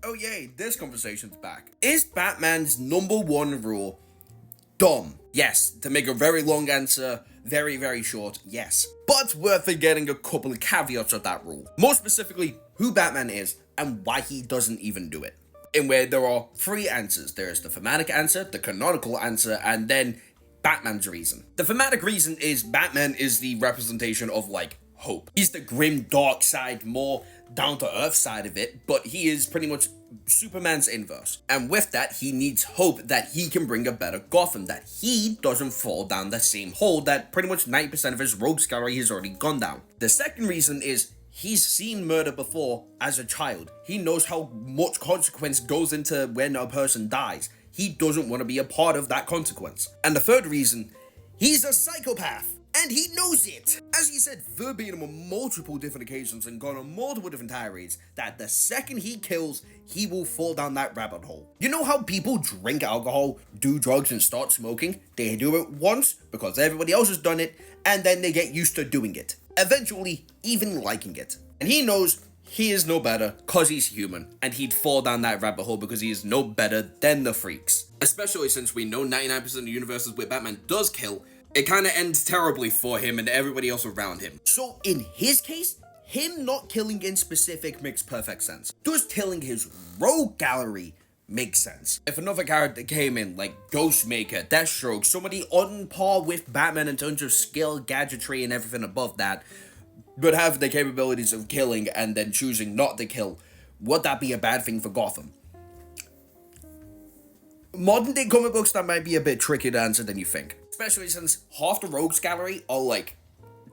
Oh yay, this conversation's back. Is Batman's number one rule dumb? Yes. To make a very long answer, very, very short, yes. But we're forgetting a couple of caveats of that rule. More specifically, who Batman is and why he doesn't even do it. In where there are three answers. There's the thematic answer, the canonical answer, and then Batman's reason. The thematic reason is Batman is the representation of, like, hope. He's the grim, dark side, more down-to-earth side of it, but he is pretty much Superman's inverse. And with that, he needs hope that he can bring a better Gotham, that he doesn't fall down the same hole that pretty much 90% of his rogues gallery has already gone down. The second reason is he's seen murder before as a child. He knows how much consequence goes into when a person dies. He doesn't want to be a part of that consequence. And the third reason, he's a psychopath. And he knows it! As he said verbatim on multiple different occasions and gone on multiple different tirades, that the second he kills, he will fall down that rabbit hole. You know how people drink alcohol, do drugs, and start smoking? They do it once because everybody else has done it, and then they get used to doing it. Eventually, even liking it. And he knows he is no better because he's human, and he'd fall down that rabbit hole because he is no better than the freaks. Especially since we know 99% of universes where Batman does kill, it kind of ends terribly for him and everybody else around him. So in his case, him not killing in specific makes perfect sense. Just killing his rogue gallery makes sense. If another character came in, like Ghostmaker, Deathstroke, somebody on par with Batman in terms of skill, gadgetry, and everything above that, but have the capabilities of killing and then choosing not to kill, would that be a bad thing for Gotham? Modern day comic books, that might be a bit trickier to answer than you think. Especially since half the rogues gallery are like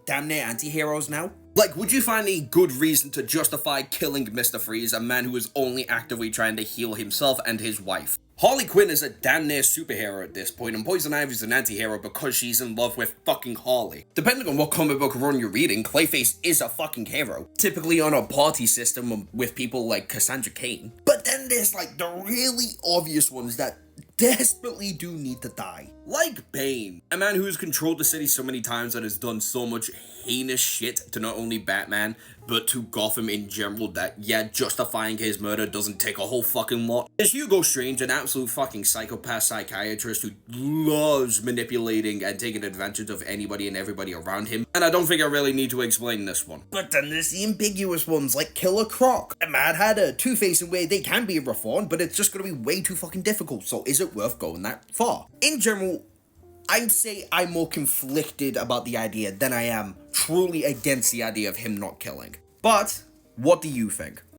damn near anti-heroes now. Like, would you find a good reason to justify killing Mr. Freeze, a man who is only actively trying to heal himself and his wife? Harley Quinn is a damn near superhero at this point, and Poison Ivy's an anti-hero because she's in love with fucking Harley. Depending on what comic book run you're reading, Clayface is a fucking hero. Typically on a party system with people like Cassandra Cain. But then there's like the really obvious ones that desperately do need to die. Like Bane, a man who has controlled the city so many times that has done so much heinous shit to not only Batman, but to Gotham in general that, yeah, justifying his murder doesn't take a whole fucking lot. There's Hugo Strange, an absolute fucking psychopath psychiatrist who loves manipulating and taking advantage of anybody and everybody around him, and I don't think I really need to explain this one. But then there's the ambiguous ones like Killer Croc, a Mad Hatter, Two-Face, in where they can be reformed, but it's just gonna be way too fucking difficult, so is it worth going that far? In general, I'd say I'm more conflicted about the idea than I am truly against the idea of him not killing. But what do you think?